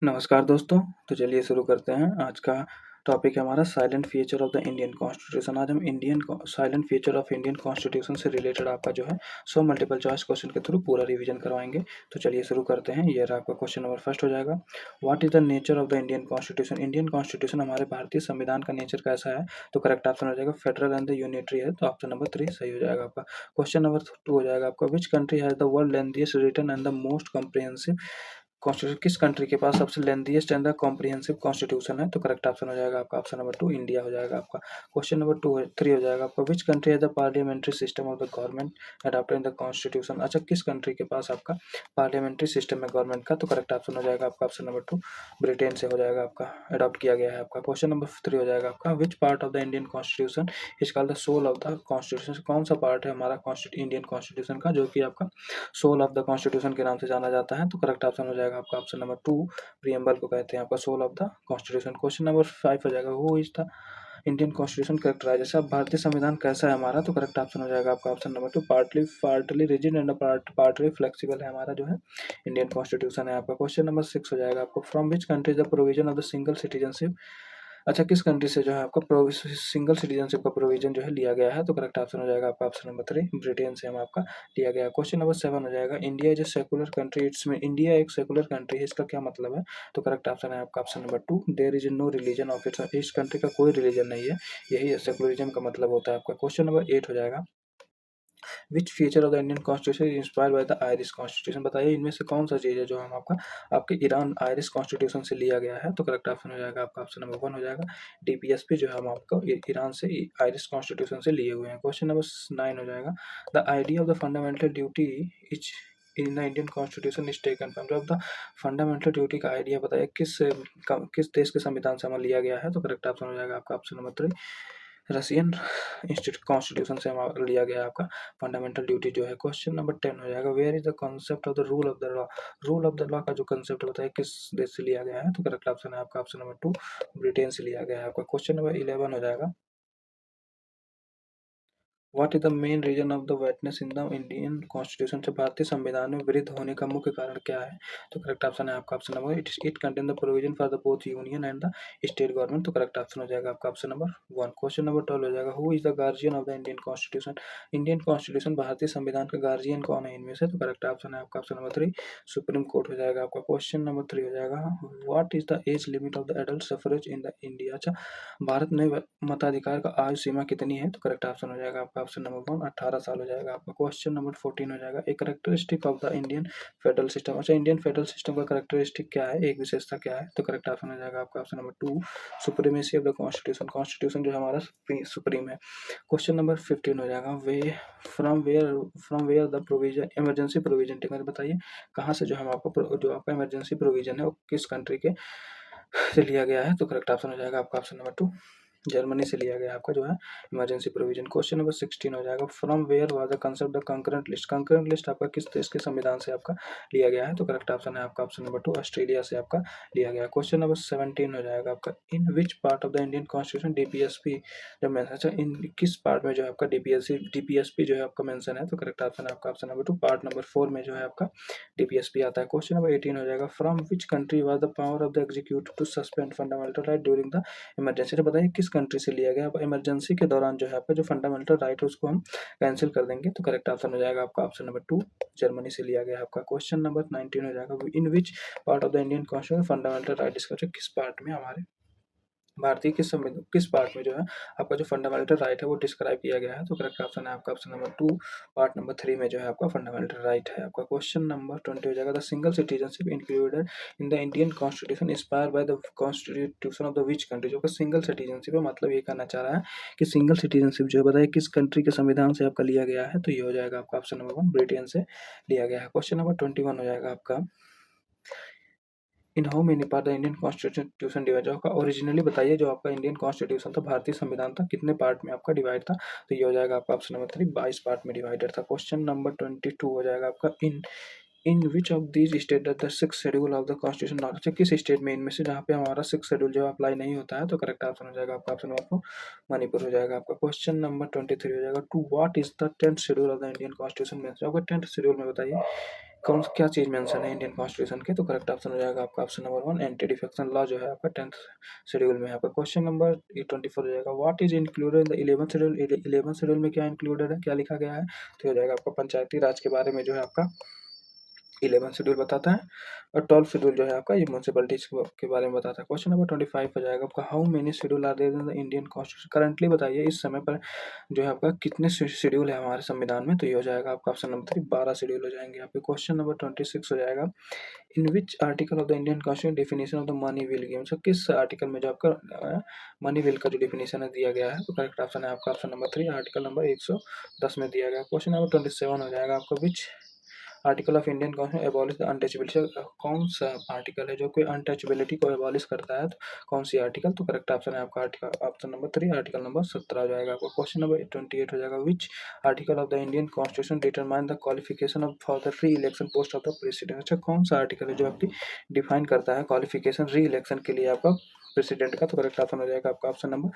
नमस्कार दोस्तों। तो चलिए शुरू करते हैं। आज का टॉपिक है हमारा silent feature of the Indian constitution. आज हम silent feature of Indian constitution से रिलेटेड आपका जो है 100 मल्टीपल चॉइस क्वेश्चन के थ्रू पूरा रिवीजन करवाएंगे। तो चलिए शुरू करते हैं। ये आपका क्वेश्चन नंबर फर्स्ट हो जाएगा, what is the nature of the Indian constitution. Indian constitution हमारे भारतीय संविधान का नेचर कैसा है? तो करेक्ट ऑप्शन हो जाएगा फेडरल एंड द यूनिटरी है। तो ऑप्शन नंबर 3 सही हो जाएगा आपका। क्वेश्चन नंबर 2 हो जाएगा आपका, which country has the world lengthiest written and the most comprehensive constitution. किस कंट्री के पास सबसे lengthiest and the comprehensive constitution है? तो करेक्ट ऑप्शन हो जाएगा आपका ऑप्शन नंबर 2 इंडिया हो जाएगा आपका। क्वेश्चन नंबर 3 हो जाएगा आपका, which country has the parliamentary system of the government adopted in the constitution. अच्छा, किस कंट्री के पास आपका पार्लियामेंट्री सिस्टम है गवर्नमेंट का? तो करेक्ट ऑप्शन हो जाएगा आपका ऑप्शन नंबर 2 ब्रिटेन से हो जाएगा आपका, अडॉप्ट किया गया है आपका। क्वेश्चन नंबर 3 हो जाएगा आपका, which part of the Indian constitution is called the soul of the constitution. कौन सा पार्ट है हमारा इंडियन कॉन्स्टिट्यूशन का जो कि आपका सोल ऑफ द कॉन्स्टिट्यूशन के नाम से जाना जाता है? तो करेक्ट ऑप्शन हो जाएगा आपका ऑप्शन नंबर 2 प्रियम्बल को कहते हैं आपका soul of the constitution. Question number 5 हो जाएगा, who is the Indian constitution characterise. जैसे अब भारतीय संविधान कैसा है हमारा? तो करेक्ट ऑप्शन हो जाएगा आपका option number 2 partly rigid and partly flexible है हमारा जो है इंडियन कॉन्स्टिट्यूशन है आपका। क्वेश्चन नंबर 6 हो जाएगा आपको, from which country the provision of the single citizenship. अच्छा, किस कंट्री से जो है आपका सिंगल सिटीजनशिप का प्रोविजन जो है लिया गया है? तो करेक्ट ऑप्शन हो जाएगा आपका ऑप्शन नंबर 3 ब्रिटेन से हम आपका लिया गया। क्वेश्चन नंबर 7 हो जाएगा, India is a secular country, it's में इंडिया एक सेकुलर कंट्री है, इसका क्या मतलब है? तो करेक्ट ऑप्शन है आपका option number 2 there is no religion of its. इस कंट्री का कोई रिलीजन नहीं है, यही सेकुलरिज्म का मतलब होता है आपका। क्वेश्चन नंबर 8 हो जाएगा, which feature of the Indian constitution inspired by the Irish constitution. बताइए इनमें से कौन सा चीज़ है जो हम आपका आपके ईरान आयरिश कॉन्स्टिट्यूशन से लिया गया है? तो करेक्ट ऑप्शन हो जाएगा आपका ऑप्शन नंबर 1 हो जाएगा डीपीएसपी, जो है हम आपको ईरान से आयरिश कॉन्स्टिट्यूशन से लिए हुए हैं। क्वेश्चन नंबर 9 हो जाएगा, the idea of the fundamental duty etch in the Indian constitution is taken from. जो द फंडामेंटल ड्यूटी का आइडिया बताइए किस देश के संविधान से हमें लिया गया है? तो करेक्ट ऑप्शन हो जाएगा आपका option number 3 Russian institute constitution से हमारा लिया गया है आपका फंडामेंटल ड्यूटी जो है। क्वेश्चन नंबर 10 हो जाएगा, where is the concept of the rule of the law. Rule of the law का जो कंसेप्ट होता है किस देश से लिया गया है? तो करेक्ट ऑप्शन है आपका ऑप्शन नंबर 2 ब्रिटेन से लिया गया है आपका। क्वेश्चन नंबर 11 हो जाएगा, what is the main reason of the wetness in the Indian constitution. से भारतीय संविधान में वृद्ध होने का मुख्य कारण क्या है? तो करेक्ट ऑप्शन है आपका option number it contain the provision for the both union and the state government. तो करेक्ट ऑप्शन हो जाएगा आपका ऑप्शन नंबर 1। क्वेश्चन नंबर 12 हो जाएगा, who is the guardian of the Indian constitution. Indian constitution भारतीय संविधान का गार्जियन कौन है इनमें से? तो करेक्ट ऑप्शन है आपका ऑप्शन नंबर 3 सुप्रीम कोर्ट हो जाएगा आपका। क्वेश्चन नंबर 3 हो जाएगा, what is the age limit of the adult suffrage in the India. अच्छा, भारत में मताधिकार का आयु सीमा कितनी है? तो करेक्ट ऑप्शन हो जाएगा आपका ऑप्शन नंबर 1 18 साल हो जाएगा आपका। क्वेश्चन नंबर 14 हो जाएगा, एक characteristic of the Indian federal system. अच्छा, इंडियन फेडरल सिस्टम का करेक्टरिस्टिक क्या है, एक विशेषता क्या है? तो करेक्ट ऑप्शन हो जाएगा आपका option number 2 supremacy of the constitution. Constitution जो हमारा सुप्रीम है। क्वेश्चन नंबर 15 हो जाएगा, way from where the provision emergency provision taken. बताइए कहाँ से जो हम आपको जो आपका इमरजेंसी प्रोविजन है वो किस कंट्री के से लिया गया है? तो करेक्ट ऑप्शन हो जाएगा आपका ऑप्शन नंबर 2 जर्मनी से लिया गया आपका जो है इमरजेंसी प्रोविजन। क्वेश्चन नंबर 16 हो जाएगा, from where was the concept the concurrent list. Concurrent list आपका किस देश के संविधान से आपका लिया गया है? तो करेक्ट ऑप्शन है आपका ऑप्शन नंबर 2 ऑस्ट्रेलिया से आपका लिया गया। क्वेश्चन नंबर 17 हो जाएगा आपका, in which part of the Indian constitution DPSP जो मेंशन। अच्छा, इन किस पार्ट में जो है आपका डीपीएसपी जो है आपका मेंशन है? तो करेक्ट ऑप्शन है आपका ऑप्शन नंबर 2 पार्ट नंबर 4 में जो है आपका डीपीएसपी आता है। क्वेश्चन नंबर 18 हो जाएगा, from which country was the power of the executive to suspend fundamental right during the emergency. तो बताइए किस कंट्री से लिया गया? अब इमरजेंसी के दौरान जो है आपका जो फंडामेंटल राइट है उसको हम कैंसिल कर देंगे। तो करेक्ट ऑप्शन हो जाएगा आपका ऑप्शन नंबर 2 जर्मनी से लिया गया है आपका। क्वेश्चन नंबर 19 हो जाएगा, in which part of the Indian constitution fundamental right discuss. किस पार्ट में हमारे भारतीय किस पार्ट में जो है आपका जो फंडामेंटल राइट है वो डिस्क्राइब किया गया है? तो करेक्ट ऑप्शन है आपका ऑप्शन नंबर 2 पार्ट नंबर 3 में जो है आपका फंडामेंटल राइट है आपका। क्वेश्चन नंबर 20 हो जाएगा, the single citizenship included in the Indian constitution inspired by the constitution of the which country. जो सिंगल सिटीजनशिप है मतलब ये कहना चाह रहा है कि सिंगल सिटीजनशिप जो है बताइए किस कंट्री के संविधान से आपका लिया गया है? तो ये हो जाएगा आपका ऑप्शन नंबर 1 ब्रिटेन से लिया गया है। क्वेश्चन नंबर 21 हो जाएगा आपका, in how many part the Indian constitution divide. आपका ओरिजिनली बताइए जो आपका इंडियन कॉन्स्टिट्यूशन था भारतीय संविधान था कितने पार्ट में आपका डिवाइड था? तो ये हो जाएगा आपका ऑप्शन नंबर 3 22 पार्ट में डिवाइडेड था। क्वेश्चन नंबर 22 हो जाएगा आपका, in which of these state the six schedule of the constitution not. अच्छा, किस स्टेट में इनमें से जहाँ पे हमारा सिक्स शेड्यूल जो अप्लाई नहीं होता है? तो करेक्ट ऑप्शन हो जाएगा आपका ऑप्शन नंबर 4 मणिपुर हो जाएगा आपका। क्वेश्चन नंबर 23 हो जाएगा, to what is the 10th schedule of the Indian constitution में। आपका 10th शेड्यूल में बताइए कौन क्या चीज़ मेंशन है इंडियन कॉन्स्टिट्यूशन के, तो करेक्ट ऑप्शन हो जाएगा आपका option number 1 anti defection law जो है आपका 10th शेड्यूल में है आपका। क्वेश्चन नंबर 24 हो जाएगा what is included in the 11th schedule. 11th schedule में क्या इंक्लूडेड है, क्या लिखा गया है, तो हो जाएगा आपका पंचायती राज के बारे में जो है आपका 11 शेड्यूल बताता है, और 12 शेड्यूल जो है आपका ये म्यूनसिपलिटीज के बारे में बताता है। क्वेश्चन नंबर 25 हो जाएगा आपका how many schedule are there in the Indian constitution. Currently बताइए इस समय पर जो है आपका कितने शेड्यूल है हमारे संविधान में, तो ये हो जाएगा आपका ऑप्शन नंबर 3 12 शेड्यूल हो जाएंगे आपके। क्वेश्चन नंबर 26 हो जाएगा in which article of the Indian constitution definition of the money bill game. So किस आर्टिकल में जो आपका मनी विल का जो डेफिनेशन है दिया गया है, तो करेक्ट ऑप्शन है आपका ऑप्शन नंबर 3 आर्टिकल नंबर 110 में दिया गया। क्वेश्चन नंबर 27 हो जाएगा आपका which article of Indian constitution abolish the untouchability. कौन सा आर्टिकल है जो कोई अनटचेबिलिटी को एबॉलिश करता है, तो कौन सी आर्टिकल, तो करेक्ट ऑप्शन है आपका article option number 3 article number 17 हो जाएगा आपका। क्वेश्चन नंबर 28 हो जाएगा which article of the Indian constitution determine the qualification of for the री election post of the president. अच्छा कौन सा आर्टिकल है जो आपकी डिफाइन करता है क्वालिफिकेशन री इलेक्शन के लिए आपका प्रेसिडेंट का, तो करेक्ट ऑप्शन हो जाएगा आपका ऑप्शन नंबर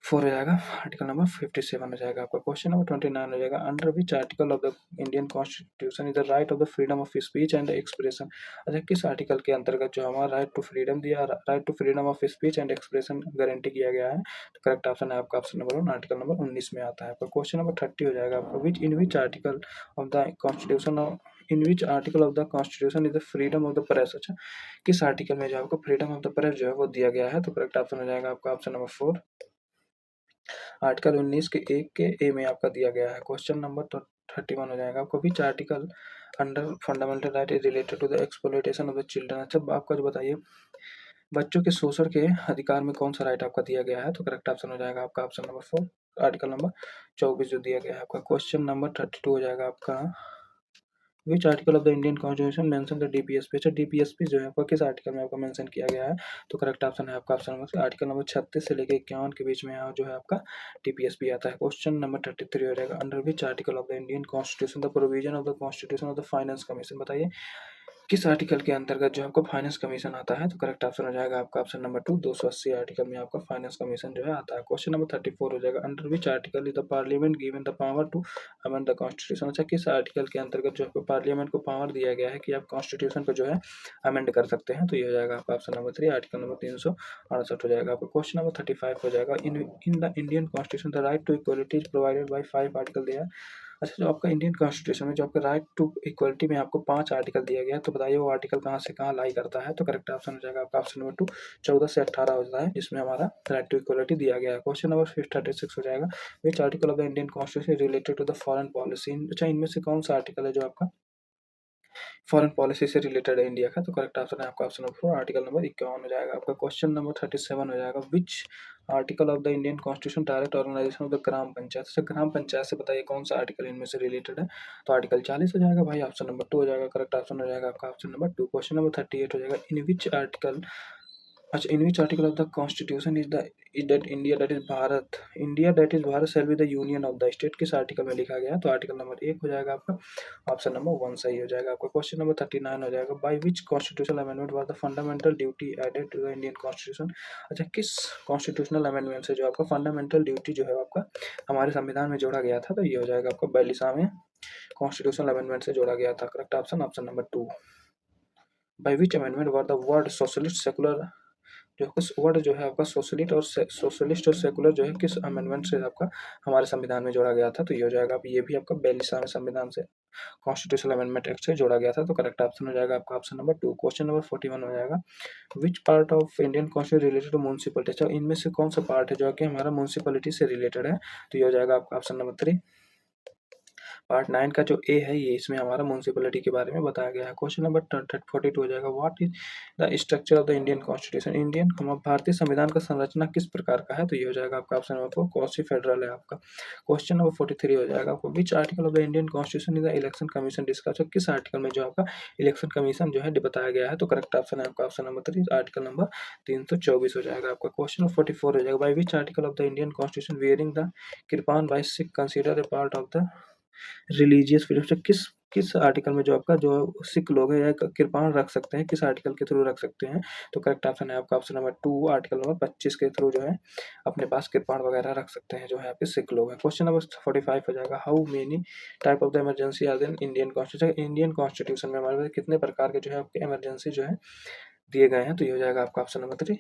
4 हो जाएगा आर्टिकल नंबर 57 हो जाएगा आपका। क्वेश्चन नंबर 29 हो जाएगा under which article of the Indian constitution is the right of the freedom of speech and expression. अच्छा किस आर्टिकल के अंतर्गत जो हमारा राइट टू फ्रीडम दिया, right to freedom of speech and expression guarantee किया गया है, तो करेक्ट ऑप्शन है आपका ऑप्शन नंबर 1 आर्टिकल नंबर 19 में आता है आपका। क्वेश्चन नंबर 30 हो जाएगा आपका which in which article of the constitution in which article of the constitution is the freedom of the press. अच्छा किस आर्टिकल में जो आपको फ्रीडम ऑफ द प्रेस जो है वो दिया गया है, तो करेक्ट ऑप्शन हो जाएगा आपका ऑप्शन नंबर 4 आर्टिकल 19 के 1 के ए में आपका दिया गया है। क्वेश्चन नंबर 31 हो जाएगा आपको which article under fundamental right is related to the exploitation of the children. अच्छा आपका जो बताइए बच्चों के शोषण के अधिकार में कौन सा राइट आपका दिया गया है, तो करेक्ट ऑप्शन हो जाएगा आपका ऑप्शन नंबर 4 आर्टिकल नंबर 24 जो दिया गया है आपका। क्वेश्चन नंबर 32 हो जाएगा आपका which article of the Indian constitution mention the DPSP. अच्छा डीपीएसपी जो है आपका किस आर्टिकल में आपका मेंशन किया गया है, तो करेक्ट ऑप्शन है आपका ऑप्शन नंबर आर्टिकल नंबर 36 से लेकर 51 के बीच में जो है आपका डीपीएसपी आता है। क्वेश्चन नंबर 33 हो जाएगा under which article of the Indian constitution the provision of the constitution of the finance commission. बताइए किस आर्टिकल के अंतर्गत जो आपको फाइनेंस कमीशन आता है, तो करेक्ट ऑप्शन हो जाएगा आपका ऑप्शन नंबर 2 280 आर्टिकल में आपका फाइनेंस कमीशन जो है आता है। क्वेश्चन नंबर 34 हो जाएगा under which article is the parliament given the power to amend the constitution. अच्छा किस आर्टिकल के अंतर्गत जो आपको पार्लियामेंट को पावर दिया गया है कि आप कॉन्स्टिट्यूशन को जो है अमेंड कर सकते हैं, तो ये हो जाएगा आपका ऑप्शन नंबर 3 आर्टिकल नंबर 368 हो जाएगा आपका। क्वेश्चन नंबर 35 हो जाएगा in the Indian constitution the right to equality is provided by 5 article दिया है। अच्छा जो आपका इंडियन कॉन्स्टिट्यूशन में जो आपका राइट टू इक्वलिटी में आपको 5 आर्टिकल दिया गया है, तो बताइए वो आर्टिकल कहाँ से कहाँ लाई करता है, तो करेक्ट ऑप्शन हो जाएगा आपका ऑप्शन नंबर 2 14 से 18 होता है जिसमें हमारा राइट टू इक्वलिटी दिया गया है। क्वेश्चन नंबर 36 हो जाएगा which article of the Indian constitution related to the foreign policy. अच्छा इनमें से कौन सा आर्टिकल है जो आपका फॉरेन पॉलिसी से रिलेटेड है इंडिया का, तो करेक्ट आंसर है आपका ऑप्शन नंबर 4 आर्टिकल नंबर 51 हो जाएगा आपका। क्वेश्चन नंबर 37 हो जाएगा which article of the Indian constitution direct organization of the gram panchayat. अच्छा ग्राम पंचायत से बताइए कौन सा आर्टिकल इनमें से रिलेटेड है, तो आर्टिकल 40 हो जाएगा भाई, ऑप्शन नंबर 2 हो जाएगा करेक्ट ऑप्शन हो जाएगा आपका ऑप्शन नंबर 2। क्वेश्चन नंबर 38 हो जाएगा इन विच आर्टिकल अच्छा in which article of the constitution is that India that is Bharat shall be the union of the state, किस आर्टिकल में लिखा गया है, तो आर्टिकल नंबर 1 हो जाएगा आपका ऑप्शन नंबर 1 सही हो जाएगा आपका। क्वेश्चन नंबर 39 हो जाएगा by which constitutional amendment was the fundamental duty added to the Indian constitution. अच्छा किस कॉन्स्टिट्यूशनल अमेंडमेंट से जो आपका फंडामेंटल ड्यूटी जो है आपका हमारे संविधान में जोड़ा गया था, तो ये हो जाएगा आपका 42वें कॉन्स्टिट्यूशनल अमेंडमेंट से जोड़ा गया था। Correct option option number 2 bye which amendment were the word socialist secular जो कुछ वर्ड जो है आपका सोशलिस्ट और सेकुलर जो है किस अमेंडमेंट से आपका हमारे संविधान में जोड़ा गया था, तो ये हो जाएगा आप ये भी आपका 42वें संविधान से कॉन्स्टिट्यूशनल अमेंडमेंट एक्ट से जोड़ा गया था, तो करेक्ट ऑप्शन हो जाएगा आपका ऑप्शन नंबर 2। क्वेश्चन नंबर 41 हो जाएगा which part of Indian constitution related to municipality. अच्छा इनमें से कौन सा पार्ट है जो कि हमारा म्यूनसिपलिटी से रिलेटेड है, तो ये हो जाएगा आपका ऑप्शन नंबर 3 पार्ट 9 का जो ए है ये इसमें हमारा म्यूनसिपलिटी के बारे में बताया गया है। क्वेश्चन नंबर 42 हो जाएगा what is the structure of the Indian constitution. Indian भारतीय संविधान का संरचना किस प्रकार का है, तो ये हो जाएगा आपका ऑप्शन नंबर 4 क्वासी फेडरल है आपका। क्वेश्चन नंबर 43 हो जाएगा आपको which article of the Indian constitution is the election commission discuss. किस आर्टिकल में जो आपका इलेक्शन कमीशन जो है बताया गया है, तो करेक्ट ऑप्शन है आपका ऑप्शन नंबर 3 आर्टिकल नंबर 324 हो जाएगा आपका। क्वेश्चन नंबर 44 हो जाएगा by which article of the Indian constitution wearing the kirpan by Sikh consider a part of the religious freedom से किस किस आर्टिकल में जो आपका जो सिख लोग हैं या कृपाण रख सकते हैं, किस आर्टिकल के थ्रू रख सकते हैं? तो करेक्ट ऑप्शन है आपका ऑप्शन नंबर 2 आर्टिकल नंबर 25 के थ्रू जो है अपने पास कृपाण वगैरह रख सकते हैं जो है आपके सिख लोग हैं। क्वेश्चन नंबर 45 हो जाएगा, how many type of the emergency are there in Indian constitution? Indian constitution में हमारे पास कितने प्रकार के जो है आपके इमरजेंसी जो है दिए गए हैं? तो ये हो जाएगा आपका ऑप्शन नंबर 3।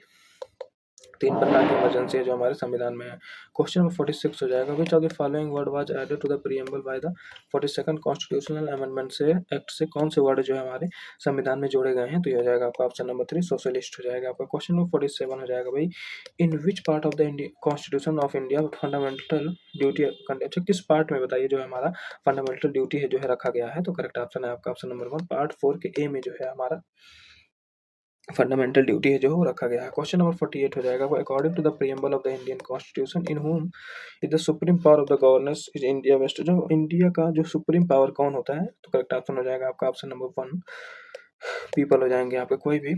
3 प्रकार की इमरजेंसी है जो हमारे संविधान में है। क्वेश्चन नंबर 46 हो जाएगा, which of the following word was added to the preamble by the 42nd constitutional amendment से एक्ट से कौन से वर्ड जो है हमारे संविधान में जोड़े गए हैं? तो ये हो जाएगा आपका ऑप्शन नंबर 3 सोशलिस्ट हो जाएगा आपका। क्वेश्चन नंबर 47 हो जाएगा भाई, in which part of the constitution of India fundamental duty, अच्छा किस पार्ट में बताइए जो हमारा फंडामेंटल ड्यूटी है जो है रखा गया है? तो करेक्ट ऑप्शन है आपका ऑप्शन नंबर 1 पार्ट 4 के ए में जो है हमारा फंडामेंटल ड्यूटी है जो वो रखा गया है। क्वेश्चन नंबर 48 हो जाएगा, according to the preamble of the Indian constitution in whom is the supreme power of the governance is India vest, जो इंडिया का जो सुप्रीम पावर कौन होता है? तो करेक्ट ऑप्शन हो जाएगा आपका ऑप्शन नंबर 1 पीपल हो जाएंगे आपके। कोई भी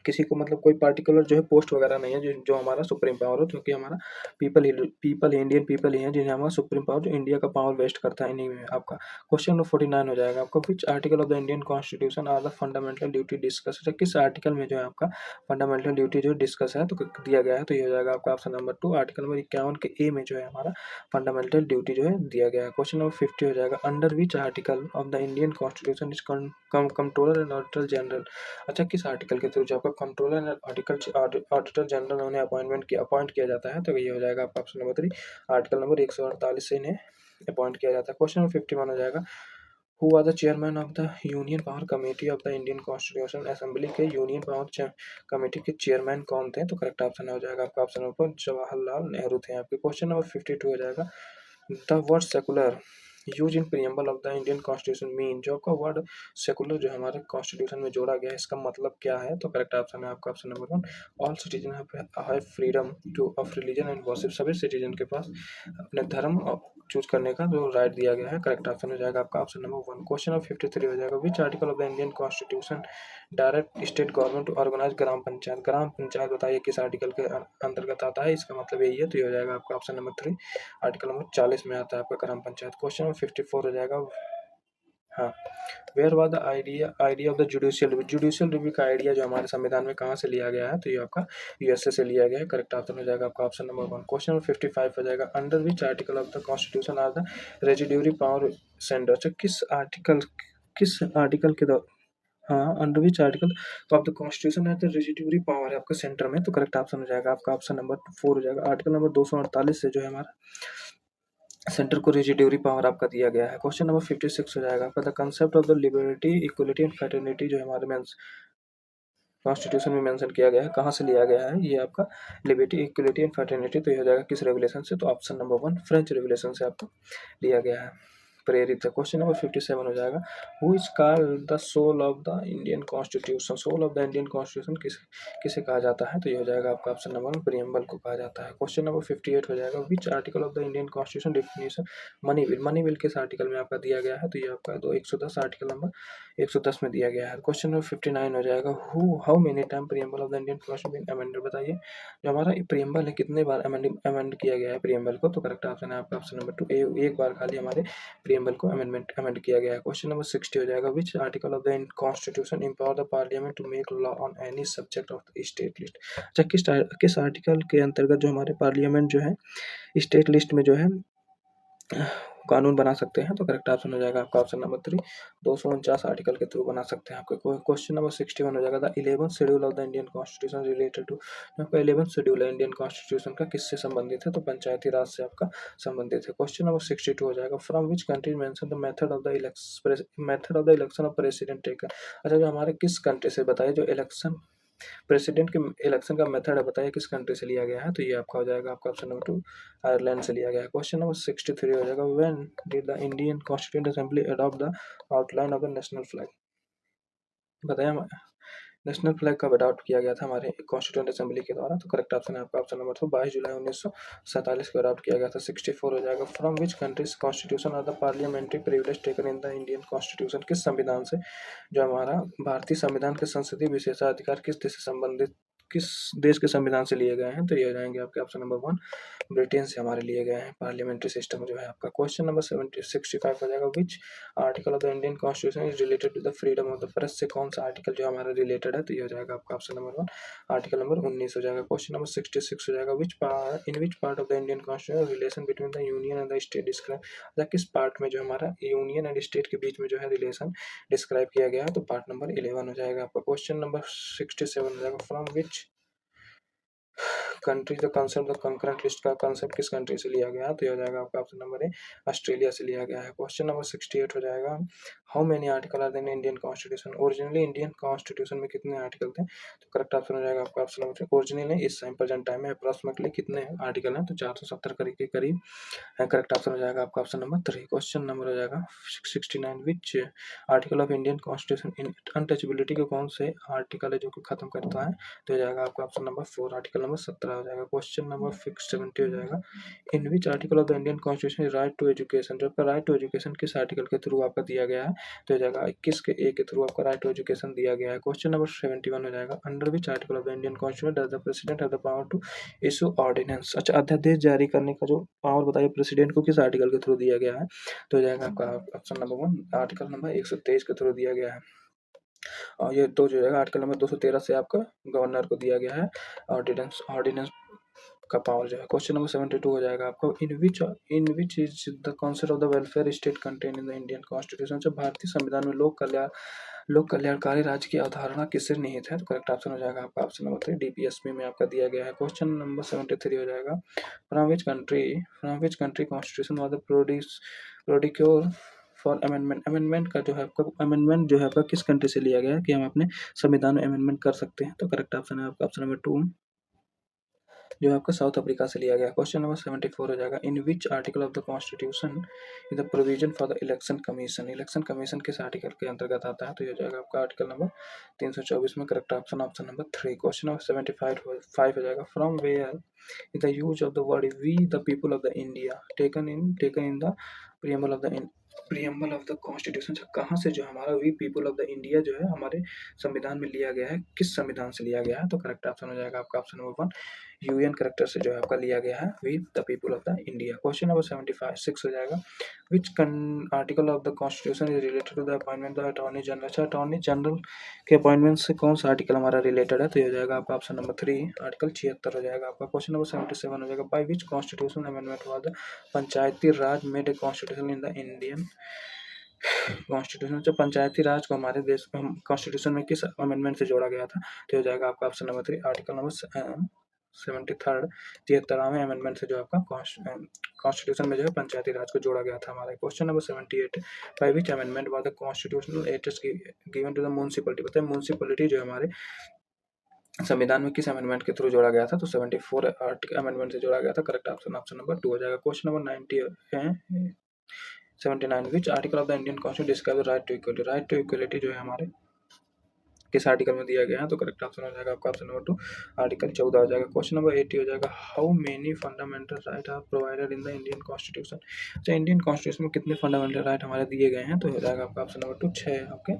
किसी को मतलब कोई पार्टिकुलर जो है पोस्ट वगैरह नहीं है जो जो हमारा सुप्रीम पावर हो, क्योंकि हमारा पीपल इंडियन पीपल ही है जिन्हें हमारा सुप्रीम पावर जो इंडिया का पावर वेस्ट करता है इन्हीं में आपका। क्वेश्चन नंबर 49 हो जाएगा आपका, which article of the Indian constitution are the fundamental duty discuss, किस आर्टिकल में जो है आपका फंडामेंटल ड्यूटी जो डिस्कस है तो दिया गया है? तो ये हो जाएगा आपका ऑप्शन नंबर 2 आर्टिकल नंबर 51 के ए में जो है हमारा फंडामेंटल ड्यूटी जो है दिया गया है। क्वेश्चन नंबर 50 हो जाएगा, under which article of the Indian constitution is controller and auditor general, अच्छा किस आर्टिकल के थ्रू जो आपका कंट्रोलर एंड ऑडिटर जनरल उन्हें अपॉइंट किया जाता है? तो ये हो जाएगा आपका ऑप्शन नंबर 3 आर्टिकल नंबर 148 से इन्हें अपॉइंट किया जाता है। क्वेश्चन नंबर 51 हो जाएगा, who are the chairman of the union power committee of the Indian constitution assembly के यूनियन पावर कमेटी के चेयरमैन कौन थे? तो करेक्ट ऑप्शन हो जाएगा आपका ऑप्शन नंबर जवाहरलाल नेहरू थे आपके। क्वेश्चन नंबर 52 हो जाएगा, the word secular use in preamble of the Indian constitution mean, जो आपका वर्ड सेकुलर जो हमारे कॉन्स्टिट्यूशन में जोड़ा गया है इसका मतलब क्या है? तो करेक्ट ऑप्शन है आपका option number 1 all citizen have freedom two of religion and worship, सभी सिटीजन के पास अपने धर्म चूज करने का जो राइट दिया गया है। करेक्ट ऑप्शन हो जाएगा आपका ऑप्शन नंबर 1। क्वेश्चन नंबर 53 हो जाएगा, which article of the Indian constitution direct state government to organize gram panchayat, gram panchayat बताइए किस आर्टिकल के अंतर्गत आता है? इसका मतलब यही है, तो ये हो जाएगा आपका ऑप्शन नंबर 3 आर्टिकल नंबर 40 में आता है आपका ग्राम पंचायत। क्वेश्चन नंबर 54 हो जाएगा, हाँ where was the idea of the judicial review का आइडिया जो हमारे संविधान में कहाँ से लिया गया है? तो ये आपका यूएसए से लिया गया है। करेक्ट ऑप्शन हो जाएगा आपका ऑप्शन नंबर 1। क्वेश्चन नंबर 55 हो जाएगा, under which article of the constitution are the residuary power centre, किस आर्टिकल के हाँ अंडर विच आर्टिकल तो ऑफ द कॉन्स्टिट्यूशन है तो रेजिड्यूरी पावर है आपका सेंटर में? तो करेक्ट ऑप्शन हो जाएगा आपका ऑप्शन नंबर 4 हो जाएगा, आर्टिकल नंबर 248 से जो है हमारा सेंटर को रेजिड्यूरी पावर आपका दिया गया है। क्वेश्चन नंबर 56 हो जाएगा आपका, the concept of the liberty equality and fraternity जो हमारे में कॉन्स्टिट्यूशन में मेंशन किया गया है कहाँ से लिया गया है? ये आपका लिबर्टी इक्वलिटी एंड फ्रेटर्निटी, तो ये हो जाएगा किस रेगुलेशन से? तो ऑप्शन नंबर 1 फ्रेंच रेगुलेशन से आपको लिया गया है, प्रेरित है। क्वेश्चन नंबर 57 हो जाएगा, who is called the soul of the Indian constitution, soul of the Indian constitution किसे कहा जाता है? तो ये हो जाएगा आपका ऑप्शन नंबर 1 प्रीएम्बल को कहा जाता है। क्वेश्चन नंबर 58 हो जाएगा, which article of the Indian constitution definition money bill किस आर्टिकल में आपका दिया गया है? तो ये आपका 110 आर्टिकल नंबर 110 में दिया गया है। क्वेश्चन नंबर 59 हो जाएगा, how many time preamble of the Indian constitution amended, बताइए जो हमारा प्रीएम्बल है कितने बार अमेंड किया गया है प्रीएम्बल को? तो करेक्ट ऑप्शन है आपका ऑप्शन नंबर 2 एक बार खाली हमारे प्रीएम्बल को अमेंड किया गया है। क्वेश्चन नंबर 60 हो जाएगा, which article of the constitution empower the parliament to make law on any subject of the state list, अच्छा किस आर्टिकल के अंतर्गत जो हमारे पार्लियामेंट जो है स्टेट लिस्ट में जो है कानून बना सकते हैं? तो करेक्ट ऑप्शन हो जाएगा आपका ऑप्शन नंबर 3 249 आर्टिकल के थ्रू बना सकते हैं आपके। क्वेश्चन नंबर 61 हो जाएगा, the 11th schedule of the Indian constitution related to, आपका 11th शेड्यूल है इंडियन कॉन्स्टिट्यूशन का किससे संबंधित है? तो पंचायती राज से आपका संबंधित है। क्वेश्चन नंबर 62 हो जाएगा, from which country mention the method of the election of president taken, अच्छा जो हमारे किस कंट्री से बताइए जो प्रेसिडेंट के इलेक्शन का मेथड है बताइए किस कंट्री से लिया गया है? तो ये आपका हो जाएगा आपका ऑप्शन नंबर 2 आयरलैंड से लिया गया है। क्वेश्चन नंबर 63 हो जाएगा, when did the Indian constituent assembly adopt the outline of the national flag, बताइए नेशनल फ्लैग कब अडॉप्ट किया गया था हमारे कॉन्स्टिट्यूएंट असेंबली के द्वारा? तो करेक्ट ऑप्शन है आपका ऑप्शन नंबर 2 22 जुलाई 1947 को अडॉप्ट किया गया था। 64 हो जाएगा, फ्रॉम विच कंट्रीज कॉन्स्टिट्यूशन और the parliamentary privilege taken in the Indian constitution, किस संविधान से जो हमारा भारतीय संविधान के संसदीय विशेषाधिकार किस देश से संबंधित किस देश के संविधान से लिए गए हैं? तो ये हो जाएंगे आपके ऑप्शन नंबर 1 ब्रिटेन से हमारे लिए गए हैं। पार्लियामेंट्री सिस्टम जो है आपका। क्वेश्चन नंबर 65 हो जाएगा, which article of the Indian constitution is related to the freedom of the press से कौन सा आर्टिकल जो हमारा रिलेटेड है? तो ये हो जाएगा आपका ऑप्शन नंबर 1 आर्टिकल नंबर 19 हो जाएगा। क्वेश्चन नंबर 66 हो जाएगा, which part of the Indian constitution relation between the union and the state describe, किस पार्ट में जो हमारा यूनियन एंड स्टेट के बीच में जो है रिलेशन डिस्क्राइब किया गया है? तो पार्ट नंबर 11 हो जाएगा आपका। क्वेश्चन नंबर 67 हो जाएगा, from which country the concept the concurrent list का कंसेप्ट किस कंट्री से लिया गया है? तो ये हो जाएगा आपका ऑप्शन नंबर ए ऑस्ट्रेलिया से लिया गया है। क्वेश्चन नंबर 68 हो जाएगा, how many article are there in Indian constitution? Originally Indian constitution में कितने आर्टिकल थे? तो करेक्ट ऑप्शन हो जाएगा आपका ऑप्शन नंबर ओरिजिनली इस टाइम प्रेजेंट टाइम में अप्रोक्सीमेटली कितने आर्टिकल हैं? तो 470 के करीब है। करेक्ट ऑप्शन हो जाएगा आपका ऑप्शन नंबर 3। क्वेश्चन नंबर हो जाएगा 69, विच article of Indian constitution in untouchability के कौन से आर्टिकल है जो कि खत्म करता है? तो हो जाएगा आपका ऑप्शन नंबर 4 आर्टिकल नंबर 17 हो जाएगा। क्वेश्चन नंबर 70 हो जाएगा, in which article of the Indian constitution right to education, जो आपका राइट टू एजुकेशन किस आर्टिकल के थ्रू आपका दिया गया है? तो हो जाएगा 21 के ए के थ्रू आपका राइट टू एजुकेशन दिया गया है। क्वेश्चन नंबर 71 हो जाएगा, under which article of the Indian constitution does the president have the power to issue ordinance? अच्छा, अध्यादेश जारी करने का जो पावर बताइए प्रेसिडेंट को किस आर्टिकल के थ्रू दिया गया है? तो हो जाएगा आपका ऑप्शन नंबर 1 आर्टिकल नंबर 123 के थ्रू दिया गया है। और ये तो जो है आर्टिकल नंबर 213 से आपका गवर्नर को दिया गया है ऑर्डिनेंस का पावर जो है। क्वेश्चन नंबर 72 हो जाएगा आपको, in which is the concept of the welfare state contain in the Indian constitution? जब भारतीय संविधान में लोक कल्याणकारी राज्य की अवधारणा किससे निहित है? तो करेक्ट ऑप्शन हो जाएगा आपका ऑप्शन नंबर 3 डीपीएसपी में आपका दिया गया है। क्वेश्चन नंबर 73 हो जाएगा, from which country constitution was produce for amendment का जो है आपका अमेंडमेंट जो है आपका किस कंट्री से लिया गया है कि हम अपने संविधान में अमेंडमेंट कर सकते हैं? तो करेक्ट ऑप्शन है आपका ऑप्शन नंबर 2 जो है आपका साउथ अफ्रीका से लिया गया। क्वेश्चन नंबर 74 हो जाएगा, in which article of the constitution is the provision for the election commission? Election commission किस आर्टिकल के अंतर्गत आता है? तो ये हो जाएगा आपका आर्टिकल नंबर 324 में। Correct option option number 3। Question number 75 हो जाएगा, from where is the use of the word we the people of the India taken in the preamble of the constitution? कहाँ से जो हमारा we people of the India जो है हमारे संविधान में लिया गया है, किस संविधान से लिया गया है? तो करेक्ट ऑप्शन हो जाएगा आपका ऑप्शन नंबर 1 यूएन करेक्टर से जो है आपका लिया गया है we the people of the India. Question number 75 हो जाएगा, which article of the constitution is related to the appointment the attorney general? अच्छा, अटॉर्नी जनरल के अपॉइंटमेंट से कौन सा आर्टिकल हमारा रिलेटेड है? तो ये हो जाएगा आपका ऑप्शन नंबर 3 आर्टिकल 76 हो जाएगा आपका। क्वेश्चन नंबर 77 हो जाएगा, by which constitution amendment was the Panchayati Raj made a constitution in the Indian constitution? जब पंचायती राज को हमारे देश कॉन्स्टिट्यूशन में किस अमेंडमेंट से जोड़ा गया था? तो हो जाएगा आपका ऑप्शन नंबर 3 आर्टिकल नंबर 73वें अमेंडमेंट से जो आपका कॉन्स्टिट्यूशन में जो है पंचायती राज को जोड़ा गया था हमारा। Question number 78, by which amendment was the constitutional address given to the municipality? बताइए म्युनिसिपलिटी जो हमारे संविधान में किस अमेंडमेंट के थ्रू जोड़ा गया था? तो 74 अमेंडमेंट से जोड़ा गया था। करेक्ट ऑप्शन ऑप्शन नंबर 2 हो जाएगा। Question number 79, which article of the Indian constitution describe right to equality? Right to equality जो है हमारे किस आर्टिकल में दिया गया है? तो करेक्ट ऑप्शन हो जाएगा आपका ऑप्शन नंबर 2 आर्टिकल 14 हो जाएगा। क्वेश्चन नंबर 80 हो जाएगा, how many fundamental right are provided in the Indian constitution? अच्छा, इंडियन कॉन्स्टिट्यूशन में कितने फंडामेंटल राइट हमारे दिए गए हैं? तो हो जाएगा आपका ऑप्शन नंबर 2 6 आपके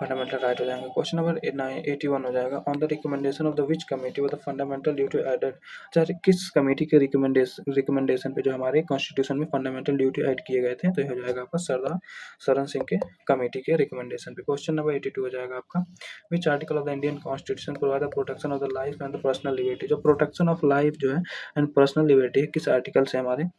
फंडामेंटल राइट हो जाएंगे। क्वेश्चन नंबर 81 हो जाएगा, on the recommendation of the which committee व द फंडामेंटल ड्यूटी एडेड? अच्छा, किस कमेटी के रिकमेंडेशन पे जो हमारे कॉन्स्टिट्यूशन में फंडामेंटल ड्यूटी ऐड किए गए थे? तो हो जाएगा आपका सरदार शरण सिंह के कमेटी के रिकमेंडेशन पे। क्वेश्चन नंबर 82 हो जाएगा आपका, which article of the Indian constitution provide the protection of the life and the personal liberty? जो प्रोटेक्शन ऑफ लाइफ जो है एंड पर्सनल लिबर्टी किस आर्टिकल से हमारे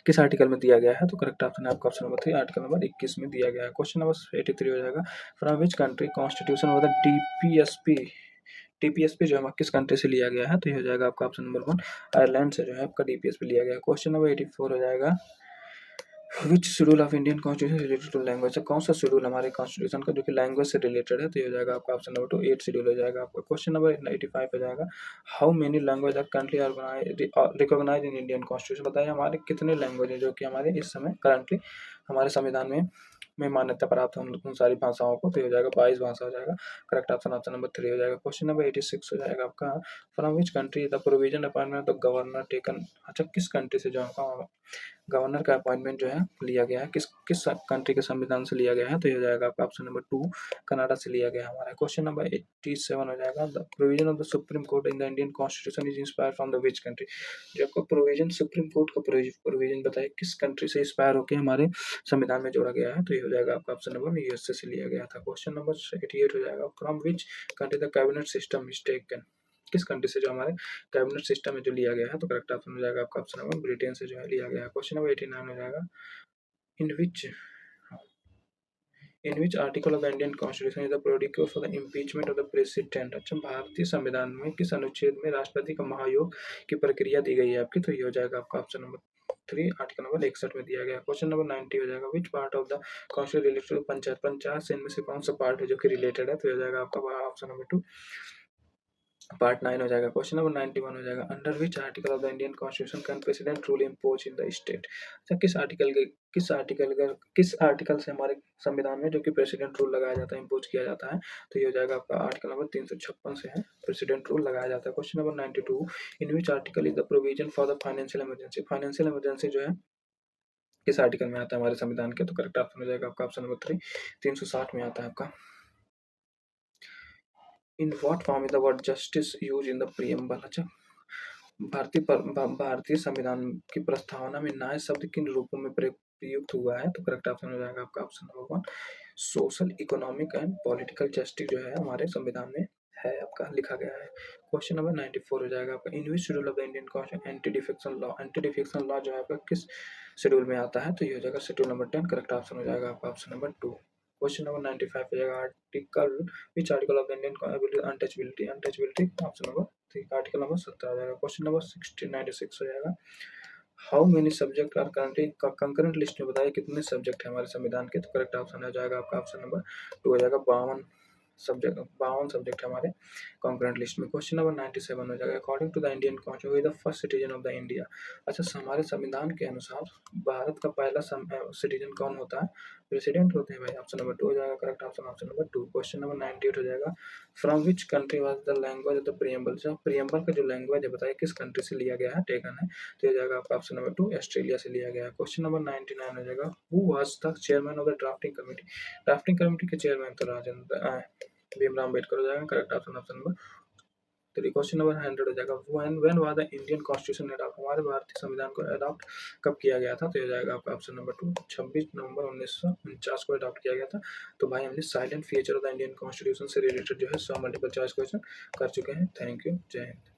किस आर्टिकल में दिया गया है? तो करेक्ट ऑप्शन है आपका ऑप्शन नंबर 3 आर्टिकल नंबर 21 में दिया गया है। क्वेश्चन नंबर 83 हो जाएगा, from which country constitution was the DPSP जो है किस कंट्री से लिया गया है? तो ये हो जाएगा आपका ऑप्शन नंबर 1 आयरलैंड से जो है आपका डीपीएसपी लिया गया है। क्वेश्चन नंबर 84 हो जाएगा, which schedule of Indian constitution related to language? कौन सा शेड्यूल हमारे कॉन्स्टिट्यूशन का जो कि लैंग्वेज से रिलेटेड है? तो ये हो जाएगा आपका ऑप्शन नंबर 2 8 शेड्यूल हो जाएगा आपका। क्वेश्चन नंबर 85 हो जाएगा, how many language are currently recognise in Indian constitution? बताइए हमारे कितने लैंग्वेज है जो कि हमारे इस समय करंटली हमारे संविधान में मान्यता प्राप्त है उन सारी भाषाओं को? तो हो जाएगा 22 भाषा हो जाएगा। करेक्ट ऑप्शन ऑप्शन नंबर 3 हो जाएगा। क्वेश्चन नंबर 86 हो जाएगा आपका, from which country the provision appointment of governor taken? अच्छा, किस कंट्री से जो आपका गवर्नर का अपॉइंटमेंट जो है लिया गया है, किस किस कंट्री के संविधान से लिया गया है, तो ये हो जाएगा आपका ऑप्शन नंबर 2, कनाडा से लिया गया हमारा। क्वेश्चन नंबर 87 हो जाएगा, the provision of the supreme court in the Indian constitution is inspire from the which country. जो आपका प्रोविजन सुप्रीम कोर्ट का प्रोविजन बताइए किस कंट्री से इंस्पायर होकर हमारे संविधान में जोड़ा गया है, तो ये हो जाएगा आपका ऑप्शन नंबर यूएसए से लिया गया था। क्वेश्चन नंबर 88 हो जाएगा, from which country the cabinet system is taken. किस कंट्री से जो हमारे कैबिनेट सिस्टम में जो लिया गया है, तो करेक्ट ऑप्शन हो जाएगा आपका ऑप्शन नंबर ब्रिटेन से जो है लिया गया है। क्वेश्चन नंबर 89 हो जाएगा, in which article of the Indian constitution is the procedure for the impeachment of the president. अच्छा, भारतीय संविधान में किस अनुच्छेद में राष्ट्रपति का महायोग की प्रक्रिया दी गई है आपकी, तो ये हो जाएगा आपका ऑप्शन नंबर 3, आर्टिकल नंबर 61 में दिया गया। क्वेश्चन नंबर 90 हो जाएगा, which part of the constitution related to panchayat. Panchayat से इनमें से कौन सा पार्ट है जो कि रिलेटेड है, तो हो जाएगा आपका ऑप्शन नंबर 2, पार्ट 9 हो जाएगा। क्वेश्चन नंबर 91 हो जाएगा, under which article of the Indian constitution can president rule impose in the state. अच्छा, किस आर्टिकल से हमारे संविधान में जो कि प्रेसिडेंट रूल लगाया जाता है, इम्पोज किया जाता है, तो ये हो जाएगा आपका आर्टिकल नंबर 356 से है प्रेसिडेंट रूल लगाया जाता है। Question number 92, in which article is the provision for the financial emergency. Financial emergency जो है किस आर्टिकल में आता है हमारे संविधान के, तो करेक्ट ऑप्शन हो जाएगा आपका ऑप्शन नंबर 3, 360 में आता है आपका। In what form is the word justice use in the preamble. अच्छा, भारतीय संविधान की प्रस्तावना में न्याय शब्द किन रूपों में प्रयुक्त हुआ है, तो करेक्ट ऑप्शन हो जाएगा आपका option number 1, social, economic and political justice जो है हमारे संविधान में है आपका लिखा गया है। क्वेश्चन नंबर 94 हो जाएगा आपका, in which schedule of the Indian constitution anti defection law. Anti defection law जो है आपका किस शेड्यूल में आता है, तो ये हो जाएगा शेड्यूल नंबर 10, करेक्ट ऑप्शन हो जाएगा आपका ऑप्शन नंबर 2। क्वेश्चन नंबर 95 हो जाएगा, article which article of the Indian untouchability. Untouchability option number 3, article number 17 हो जाएगा। क्वेश्चन नंबर 96 हो जाएगा, how many subject are currently concurrent list में बताइए कितने सब्जेक्ट है हमारे संविधान के, तो करेक्ट ऑप्शन हो जाएगा आपका ऑप्शन नंबर 2 हो जाएगा, 52 सब्जेक्ट हमारे कॉन्करेंट लिस्ट में। क्वेश्चन नंबर 97 हो जाएगा, according to the Indian constitution the first citizen of the India. अच्छा, हमारे संविधान के अनुसार भारत का पहला सिटीजन कौन होता है, प्रेसिडेंट होते हैं भाई। ऑप्शन नंबर 2 हो जाएगा correct option, option number 2। Question number 98 हो जाएगा, from which country was the language of the preamble. Preamble का जो लैंग्वेज है बताइए किस कंट्री से लिया गया है, टेकन है, तो हो जाएगा आपका ऑप्शन नंबर 2, ऑस्ट्रेलिया से लिया गया है। क्वेश्चन नंबर 99 हो जाएगा, who was the chairman of the drafting committee. Drafting committee के चेयरमैन तो राजेंद्र भीमराव अम्बेडकर हो जाएगा, correct option, option number 3। Question number 100 हो जाएगा, when was the Indian constitution adopt. हमारे भारतीय संविधान को अडॉप्ट कब किया गया था, तो हो जाएगा आपका ऑप्शन नंबर 2, 26 नवंबर 1949 को अडॉप्ट किया गया था। तो भाई हमने silent feature of the Indian constitution से रिलेटेड जो है 100 मल्टीपल चॉइस क्वेश्चन कर चुके हैं। थैंक यू, जय हिंद।